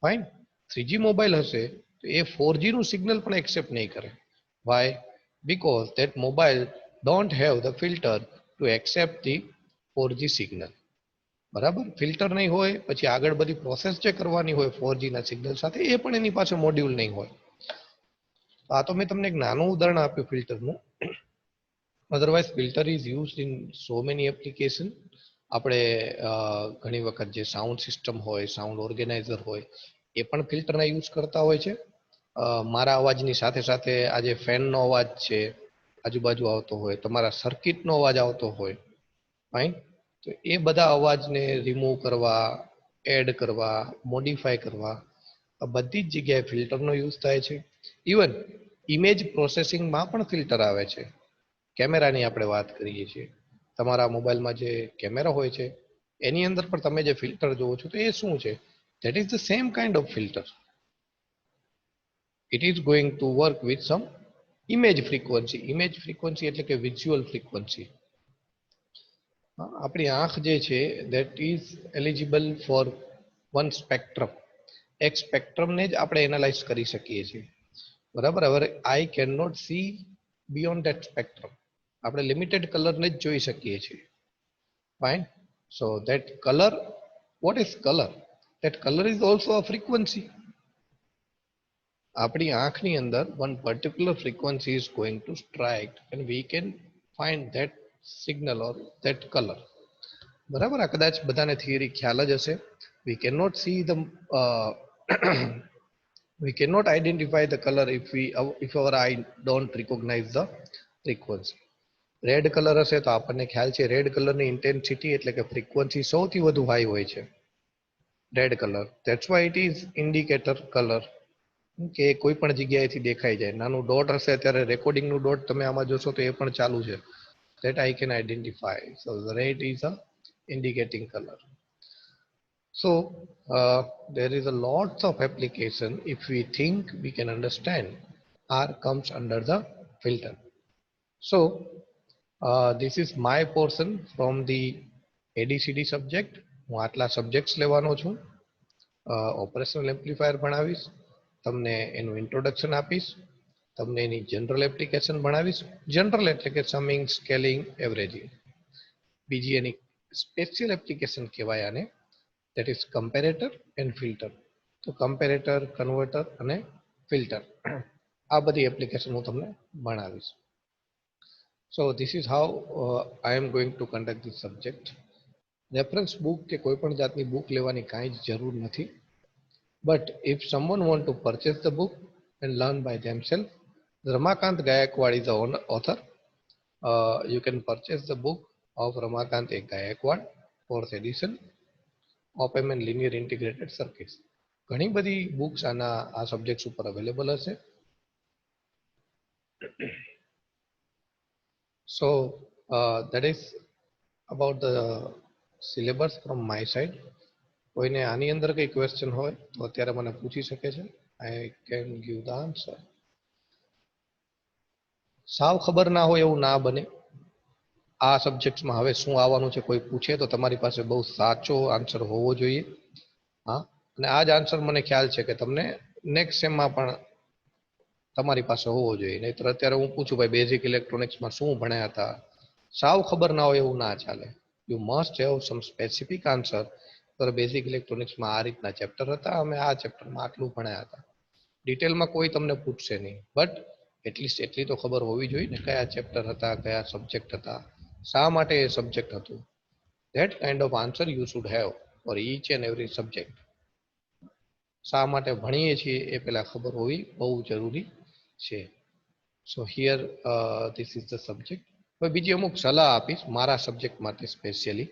Fine. 3G mobile હશે તો એ 4G નું સિગ્નલ પણ એક્સેપ્ટ નહીં કરે. Y? Because that mobile don't have the filter to accept the 4G signal. બરાબર, ફિલ્ટર નહીં હોય, પછી આગળ બધી પ્રોસેસ જે કરવાની હોય 4G ના સિગ્નલ સાથે, એ પણ એની પાસે મોડ્યુલ નહીં હોય. આ તો મેં તમને એક નાનું ઉદાહરણ આપ્યું ફિલ્ટરનું. Otherwise filter is used in so many application. આપણે ઘણી વખત જે સાઉન્ડ સિસ્ટમ હોય, સાઉન્ડ ઓર્ગેનાઇઝર હોય, એ પણ ફિલ્ટરના યુઝ કરતા હોય છે. મારા અવાજની સાથે સાથે આજે ફેનનો અવાજ છે આજુબાજુ આવતો હોય, તમારા સર્કિટનો અવાજ આવતો હોય, ફાઇન. તો એ બધા અવાજને રિમૂવ કરવા, એડ કરવા, મોડિફાય કરવા, આ બધી જ જગ્યાએ ફિલ્ટરનો યુઝ થાય છે. ઇવન ઇમેજ પ્રોસેસિંગમાં પણ ફિલ્ટર આવે છે. કેમેરાની આપણે વાત કરીએ છીએ, તમારા મોબાઈલમાં જે કેમેરા હોય છે એની અંદર પણ તમે જે ફિલ્ટર જોવો છો તો એ શું છે? That is the same kind of filter. It is going to work with some image frequency. Image frequency એટલે કે visual frequency. આપણી આંખ જે છે that is eligible for one spectrum. એક સ્પેક્ટ્રમને જ આપણે એનાલાઇઝ કરી શકીએ છીએ, બરાબર. હવે I cannot see beyond that spectrum. આપણે લિમિટેડ કલરને જ જોઈ શકીએ છીએ. Fine. So that color, what is color? That color is also a frequency. આપણી આંખની અંદર one particular frequency is going to strike and we can find that signal or that color. બરાબર, આ કદાચ બધાને થિયરી ખ્યાલ જ હશે. We cannot see the we cannot identify the color if our eye don't recognize the frequency. Red colour હશે તો આપણને ખ્યાલ છે રેડ કલરની ઇન્ટેન્સિટી એટલે કે ફ્રીક્વન્સી સૌથી વધુ હાઈ હોય છે red colour. That's why it is indicator colour, કે કોઈ પણ જગ્યાએથી દેખાઈ જાય. નાનું ડોટ હશે, અત્યારે રેકોર્ડિંગનું ડોટ તમે આમાં જોશો તો એ પણ ચાલુ છે. that I can identify. So the red is a indicating color. So there is a lots of application if we think we can understand R comes under the filter. So this is my portion from the ADCD subject. હું આટલા સબ્જેક્ટ્સ લેવાનો છું. ઓપરેશનલ એમ્પ્લીફાયર ભણાવીશ, તમને એનું ઇન્ટ્રોડક્શન આપીશ, તમને એની જનરલ એપ્લિકેશન ભણાવીશ. જનરલ એટલે કે સમિંગ, સ્કેલિંગ, એવરેજિંગ. બીજી એની સ્પેશિયલ એપ્લિકેશન કહેવાય આને, that is comparator and filter. તો કમ્પેરેટર, કન્વર્ટર અને ફિલ્ટર, આ બધી એપ્લિકેશન હું તમને ભણાવીશ. So this is how I am going to conduct this subject. Reference book કે કોઈ પણ જાતની બુક લેવાની કાંઈ જ જરૂર નથી. But if someone want to purchase the book and learn by themselves, Ramakant Gaikwad is the author. You can purchase the book of Ramakant Gaikwad, 4th edition, OPM and linear integrated circuits. ઘણી બધી બુક્સ આ સબ્જેક્ટ્સ ઉપર અવેલેબલ હશે. So that is about the syllabus from my side. કોઈને આની અંદર કઈ ક્વેશ્ચન હોય તો અત્યારે મને પૂછી શકે છે. I can give the answer. સાવ ખબર ના હોય એવું ના બને. આ સબ્જેક્ટ્સમાં હવે શું આવવાનું છે કોઈ પૂછે તો તમારી પાસે બહુ સાચો આન્સર હોવો જોઈએ. હા, અને આ જ આન્સર મને ખ્યાલ છે કે તમને નેક્સ્ટ સેમમાં પણ તમારી પાસે હોવો જોઈએ. નહીતર અત્યારે હું પૂછું ભાઈ બેઝિક ઇલેક્ટ્રોનિક્સમાં શું ભણ્યા હતા, સાવ ખબર ના હોય એવું ના ચાલે. You must have sum specific answer. તો બેઝિક ઇલેક્ટ્રોનિક્સમાં આ રીતના ચેપ્ટર હતા, અમે આ ચેપ્ટરમાં આટલું ભણ્યા હતા. ડિટેલમાં કોઈ તમને પૂછશે નહીં, બટ એટલીસ્ટ એટલી તો ખબર હોવી જોઈએ ને કયા ચેપ્ટર હતા, કયા સબ્જેક્ટ હતા, શા માટે એ સબ્જેક્ટ હતું. That kind of answer you should have for each and every subject. શા માટે ભણીએ છીએ એ પહેલા ખબર હોવી બહુ જરૂરી છે. સો here this is the subject. હવે બીજી અમુક સલાહ આપીશ મારા સબ્જેક્ટ માટે specially.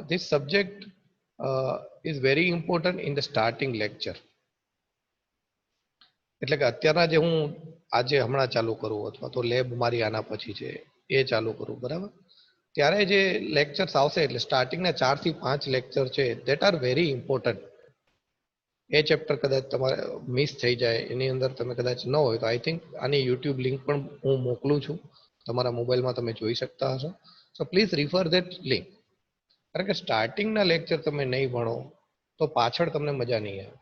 This subject is very important in the starting lecture. એટલે કે અત્યારના જે હું આજે હમણાં ચાલુ કરું અથવા તો લેબ મારી આના પછી છે એ ચાલુ કરું, બરાબર, ત્યારે જે લેક્ચર્સ આવશે એટલે સ્ટાર્ટિંગના 4 થી 5 લેક્ચર છે that are very important. A chapter કદાચ તમારે મિસ થઈ જાય, એની અંદર તમે કદાચ ન હોય તો આઈ થિંક આની યુટ્યુબ લિંક પણ હું મોકલું છું, તમારા મોબાઈલમાં તમે જોઈ શકતા હશો. So please refer that link. કારણ કે સ્ટાર્ટિંગના લેક્ચર તમે નહીં ભણો તો પાછળ તમને મજા નહીં આવે.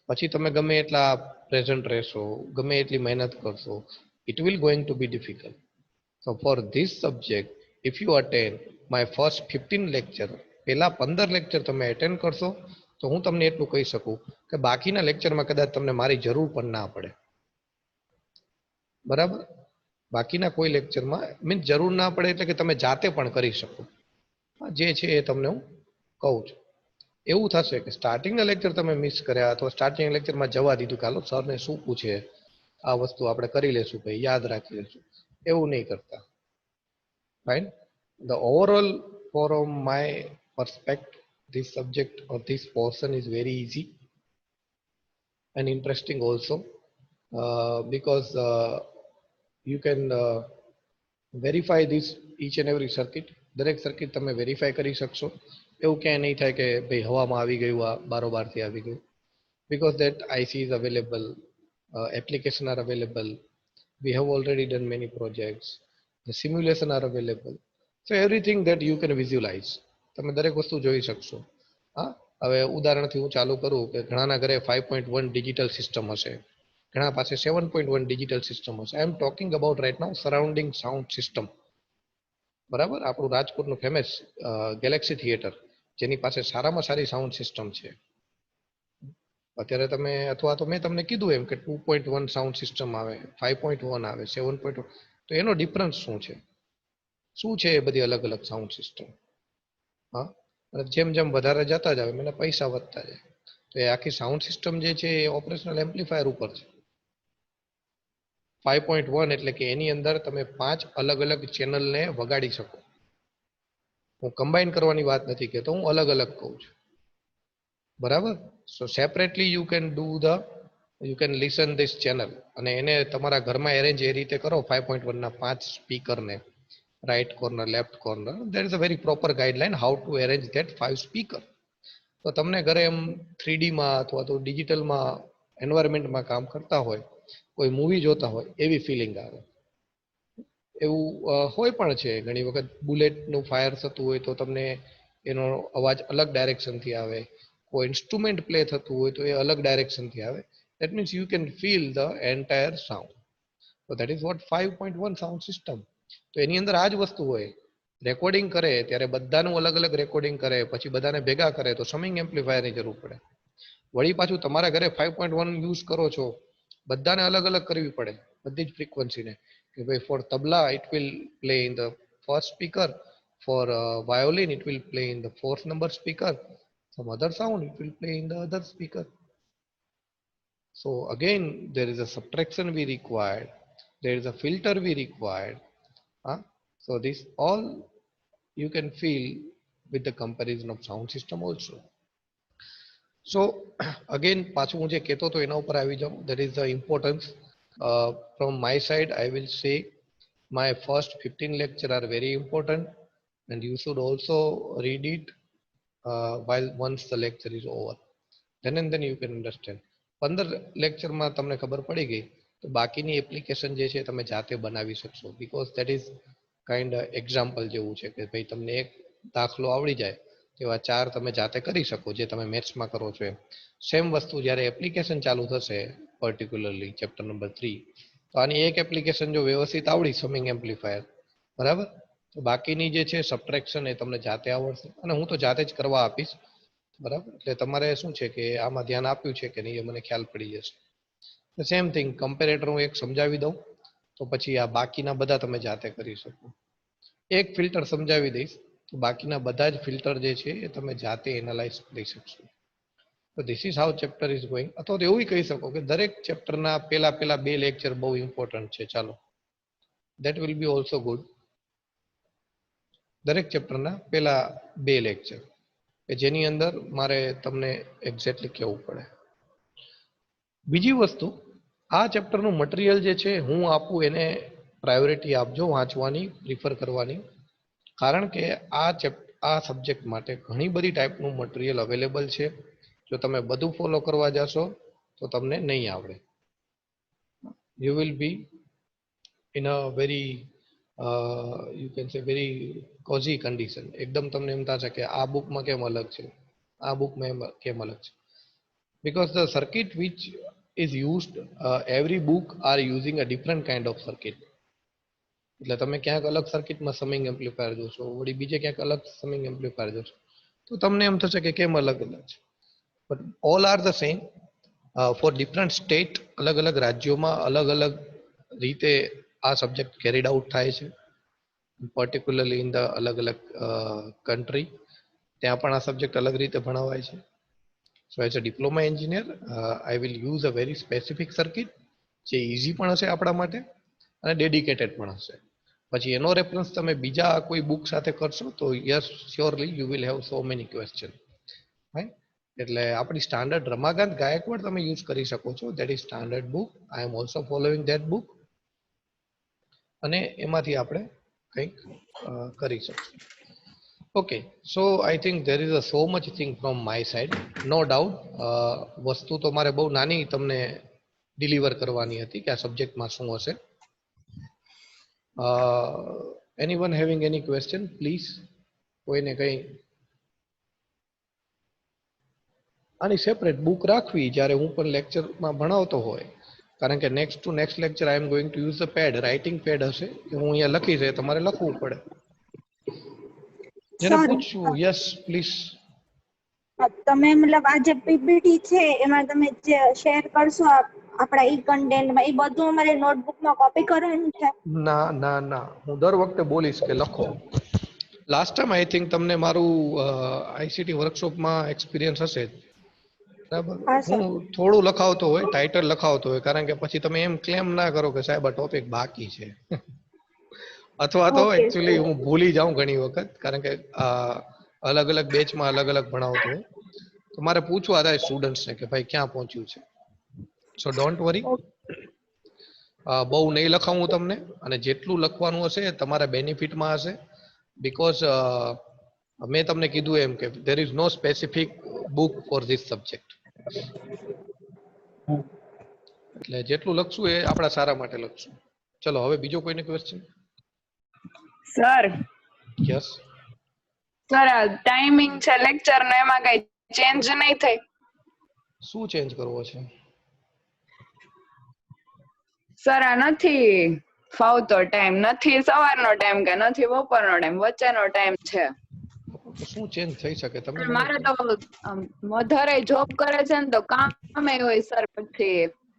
પછી તમે ગમે એટલા પ્રેઝન્ટ રહેશો, ગમે એટલી મહેનત કરશો, it will going to be difficult. So for this subject if you attend my first 15 lecture, પહેલા 15 લેક્ચર તમે અટેન્ડ કરશો તો હું તમને એટલું કહી શકું કે બાકીના લેક્ચરમાં કદાચ તમને મારી જરૂર પણ ના પડે. બરાબર, બાકીના કોઈ લેક્ચરમાં મીન્સ જરૂર ના પડે એટલે કે તમે જાતે પણ કરી શકો. જે છે એ તમને હું કહું છું. એવું થશે કે સ્ટાર્ટિંગના લેક્ચર તમે મિસ કર્યા અથવા સ્ટાર્ટિંગ લેક્ચરમાં જવા દીધું કે હાલો સરને શું પૂછે, આ વસ્તુ આપણે કરી લેશું, ભાઈ યાદ રાખી લેશું, એવું નહીં કરતા. Fine. The overall from my perspective this subject or this portion is very easy and interesting also because you can verify this each and every circuit. દરેક સર્કિટ તમે વેરીફાઈ કરી શકશો. એવું ક્યાંય નહીં થાય કે ભાઈ હવામાં આવી ગયું, આ બારોબારથી આવી ગયું. because that IC is available, application are available, we have already done many projects, the simulation are available, so everything that you can visualize, તમે દરેક વસ્તુ જોઈ શકશો. હા, હવે ઉદાહરણથી હું ચાલુ કરું કે ઘણાના ઘરે 5.1 ડિજિટલ સિસ્ટમ હશે, ઘણા પાસે 7.1 ડિજિટલ સિસ્ટમ હશે. I am talking about right now surrounding sound system. બરાબર, આપણું રાજકોટનું ફેમસ ગેલેક્સી થિયેટર જેની પાસે સારામાં સારી સાઉન્ડ સિસ્ટમ છે અત્યારે તમે, અથવા તો મેં તમને કીધું એમ કે 2.1 સાઉન્ડ સિસ્ટમ આવે, 5.1 આવે, 7.1, તો એનો ડિફરન્સ શું છે એ બધી અલગ અલગ સાઉન્ડ સિસ્ટમ. હા, અને જેમ જેમ વધારે જતા જાય મને પૈસા વધતા જાય. એ આખી સાઉન્ડ સિસ્ટમ જે છે એ ઓપરેશનલ એમ્પ્લીફાયર ઉપર છે. 5.1 એટલે કે એની અંદર તમે 5 અલગ અલગ ચેનલને વગાડી શકો. હું કમ્બાઈન કરવાની વાત નથી કહેતો, હું અલગ અલગ કહું છું. બરાબર? So separately you can listen this channel અને એને તમારા ઘરમાં એરેન્જ એ રીતે કરો 5.1 ના 5 સ્પીકરને right corner, left corner. There is a very proper guideline how to arrange that 5 speaker. તો તમને ઘરે એમ 3D માં અથવા તો ડિજિટલમાં એન્વાયરમેન્ટમાં કામ કરતા હોય, કોઈ મૂવી જોતા હોય એવી ફિલિંગ આવે. એવું હોય પણ છે ઘણી વખત બુલેટનું ફાયર થતું હોય તો તમને એનો અવાજ અલગ ડાયરેક્શનથી આવે, કોઈ ઇન્સ્ટ્રુમેન્ટ પ્લે થતું હોય તો એ અલગ ડાયરેક્શનથી આવે. That means you can feel the entire sound. So that is what 5.1 sound system. તો એની અંદર આ જ વસ્તુ હોય. રેકોર્ડિંગ કરે ત્યારે બધાનું અલગ અલગ રેકોર્ડિંગ કરે, પછી બધાને ભેગા કરે તો સમિંગ એમ્પ્લીફાયરની જરૂર પડે. વળી પાછું તમારા ઘરે 5.1 યુઝ કરો છો, બધાને અલગ અલગ કરવી પડે બધી જ ફ્રીક્વન્સીને. કે ભાઈ for tabla it will play in the first speaker, for violin it will play in the fourth number speaker, some other sound it will play in the other speaker. So again there is a subtraction we required, there is a filter we required. So this all you can feel with the comparison of sound system also. So again પાછું હું જે કહેતો હતો એના ઉપર આવી જાઉં. That is the importance. From my side I will say my first 15 lecture are very important and you should also read it while once the lecture is over. Then and then you can understand. 15 લેક્ચરમાં તમને ખબર પડી ગઈ તો બાકીની એપ્લિકેશન જે છે તમે જાતે બનાવી શકશો. Because that is kind example જેવું છે કે ભાઈ તમને એક દાખલો આવડી જાય તેવા 4 તમે જાતે કરી શકો જે તમે મેથ્સમાં કરો છો એમ. સેમ વસ્તુ જ્યારે એપ્લિકેશન ચાલુ થશે પર્ટિક્યુલરલી ચેપ્ટર નંબર 3 તો આની એક એપ્લિકેશન જો વ્યવસ્થિત આવડી સમિંગ એમ્પ્લીફાયર, બરાબર, તો બાકીની જે છે સબટ્રેક્શન એ તમને જાતે આવડશે અને હું તો જાતે જ કરવા આપીશ. બરાબર, એટલે તમારે શું છે કે આમાં ધ્યાન આપ્યું છે કે નહીં એ મને ખ્યાલ પડી જશે. સેમ થિંગ કમ્પેરેટર હું એક સમજાવી દઉં તો પછી આ બાકીના બધા તમે જાતે કરી શકો. એક ફિલ્ટર સમજાવી દઈશ તો બાકીના બધા જ ફિલ્ટર જે છે એ તમે જાતે એનાલાઇઝ કરી શકશો. તો this is how chapter is going. અથવા તો એવું કહી શકો કે દરેક ચેપ્ટરના પેલા 2 લેક્ચર બહુ ઇમ્પોર્ટન્ટ છે. ચાલો, that will be also good. દરેક ચેપ્ટરના પેલા 2 લેક્ચર કે જેની અંદર મારે તમને એક્ઝેક્ટલી કહેવું પડે. બીજી વસ્તુ, આ ચેપ્ટરનું મટીરિયલ જે છે હું આપું એને પ્રાયોરિટી આપજો, વાંચવાની પ્રિફર કરવાની. કારણ કે આ સબ્જેક્ટ માટે ઘણી બધી ટાઈપનું મટીરિયલ અવેલેબલ છે. જો તમે બધું ફોલો કરવા જશો તો તમને નહીં આવડે. You will be in a very you can સે વેરી કોઝી કન્ડિશન. એકદમ તમને એમ થશે કે આ બુકમાં કેમ અલગ છે, આ બુકમાં કેમ અલગ છે. Because the circuit which is used, every book are using a different kind of circuit. એટલે તમે ક્યાંક અલગ સર્કિટમાં સમિંગ એમ્પ્લીફાયર જોશો, વળી બીજે ક્યાંક અલગ સમિંગ એમ્પ્લીફાયર જોશો, તો તમને એમ થશે કે કેમ અલગ અલગ છે. But all are the same for different state. અલગ અલગ રાજ્યોમાં અલગ અલગ રીતે આ સબ્જેક્ટ કેરીડ આઉટ થાય છે. પર્ટિક્યુલરલી ઇન ધ અલગ અલગ કન્ટ્રી ત્યાં પણ આ સબ્જેક્ટ અલગ રીતે ભણાવાય છે. So as a diploma engineer, I will use a very specific circuit જે easy પણ હશે આપણા માટે અને ડેડિકેટેડ પણ હશે. પછી એનો રેફરન્સ તમે બીજા કોઈ બુક સાથે કરશો તો yes surely you will have so many question. Right, એટલે આપણી સ્ટાન્ડર્ડ રમાકાંત ગાયકવાડ તમે યુઝ કરી શકો છો. That is standard book. I am also following that book અને એમાંથી આપણે કંઈક કરી શકશું. Okay, so I think there is so much thing from my side. No doubt, વસ્તુ તો મારે બહુ નાની તમને ડિલિવર કરવાની હતી કે આ સબ્જેક્ટમાં શું હશે. Anyone having any question, please? કોઈને કંઈ આની સેપરેટ બુક રાખવી જ્યારે હું પણ લેક્ચરમાં ભણાવતો હોય, કારણ કે next to next lecture I am going to use the pad. Writing pad હશે કે હું અહીંયા લખીશ એ તમારે લખવું પડે. જેને પૂછવું, યસ પ્લીઝ. તમે મતલબ આ જે પીપીટી છે એમાં તમે જે શેર કરશો આપણા ઈ કન્ટેન્ટમાં, એ બધું અમારે નોટબુકમાં કોપી કરવાનું છે? ના ના ના, હું દર વખતે બોલીશ કે લખો. લાસ્ટ ટાઈમ આઈ થિંક તમને મારું આઈસીટી વર્કશોપમાં એક્સપિરિયન્સ હશે. બરાબર. હા સર. હું થોડું લખાવતો હોય, ટાઇટલ લખાવતો હોય, કારણ કે પછી તમે એમ ક્લેમ ના કરો કે સાહેબ આ ટોપિક બાકી છે. અથવા તો ઓકે એકચ્યુઅલી હું ભૂલી જાઉં ઘણી વખત, કારણ કે અલગ અલગ બેચમાં અલગ અલગ ભણાવતો હોય, તો મારે પૂછવા થાય સ્ટુડન્ટ્સને કે ભાઈ ક્યાં પહોંચ્યું છે. સો ડોન્ટ વરી, બહુ નહીં લખાવું તમને, અને જેટલું લખવાનું હશે એ તમારા બેનિફિટમાં હશે. બીકોઝ મેં તમને કીધું એમ કે there is no specific book for this subject. એટલે જેટલું લખશું એ આપણા સારા માટે લખશું. ચલો હવે બીજો કોઈને question? Sir yes. Sir timing છે લેક્ચર નો, એમાં કઈ ચેન્જ નહીં થાય? શું ચેન્જ કરવો છે? સર આ નથી ફાવતો ટાઈમ, નથી સવારનો ટાઈમ કે નથી બપોરનો ટાઈમ, વચ્ચેનો ટાઈમ છે. તો શું ચેન્જ થઈ શકે તમે મને મારે કહો. તો વધારે જોબ કરે છે ને તો કામે હોય સર, પછી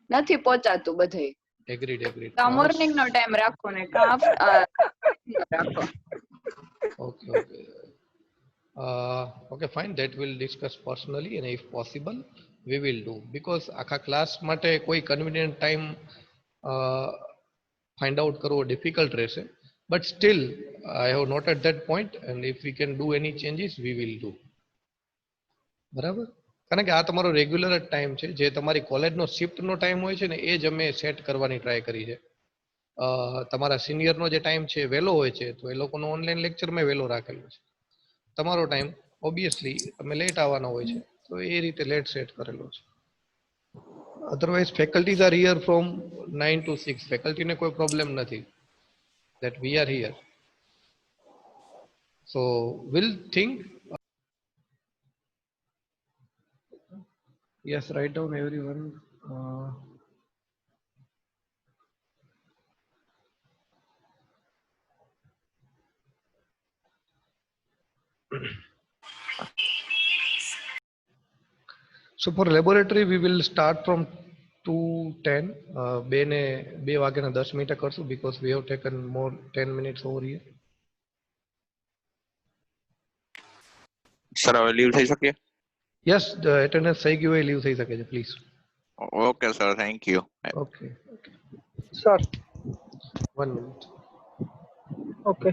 નથી પહોંચાતું બધે. Agreed agreed. કા મોર્નિંગ નો ટાઈમ રાખો ને કા રાખો. Okay okay. Okay, fine. That will discuss personally, and if possible, we will do. Because આખા ક્લાસ માટે કોઈ કન્વિનિયન્ટ ટાઈમ ફાઇન્ડ આઉટ કરવો ડિફિકલ્ટ રહેશે. But still I have noted that point, and if we can do any changes we will do. બરાબર? કારણ કે આ તમારો રેગ્યુલર જ ટાઈમ છે. જે તમારી કોલેજનો શિફ્ટનો ટાઈમ હોય છે ને એ જ અમે સેટ કરવાની ટ્રાય કરી છે. તમારા સિનિયરનો જે ટાઈમ છે વહેલો હોય છે, તો એ લોકોનો ઓનલાઈન લેક્ચરમાં વહેલો રાખેલો છે. તમારો ટાઈમ ઓબ્વિયસલી તમે લેટ આવવાનો હોય છે, તો એ રીતે લેટ સેટ કરેલો છે. Otherwise faculties R here from 9 to 6. ફેકલ્ટીને કોઈ પ્રોબ્લેમ નથી, that we are here. So we'll think. Yes, write down everyone. So for laboratory we will start from 2:10. 2 વાગ્યાના 10 મિનિટે કરશું, because we have taken more 10 minutes over here. Sir હવે લીવ થઈ શકે? Yes, the attendance થઈ ગયું હોય લીવ થઈ શકે છે, please. Okay sir, thank you. Okay. Sir 1 minute. Okay.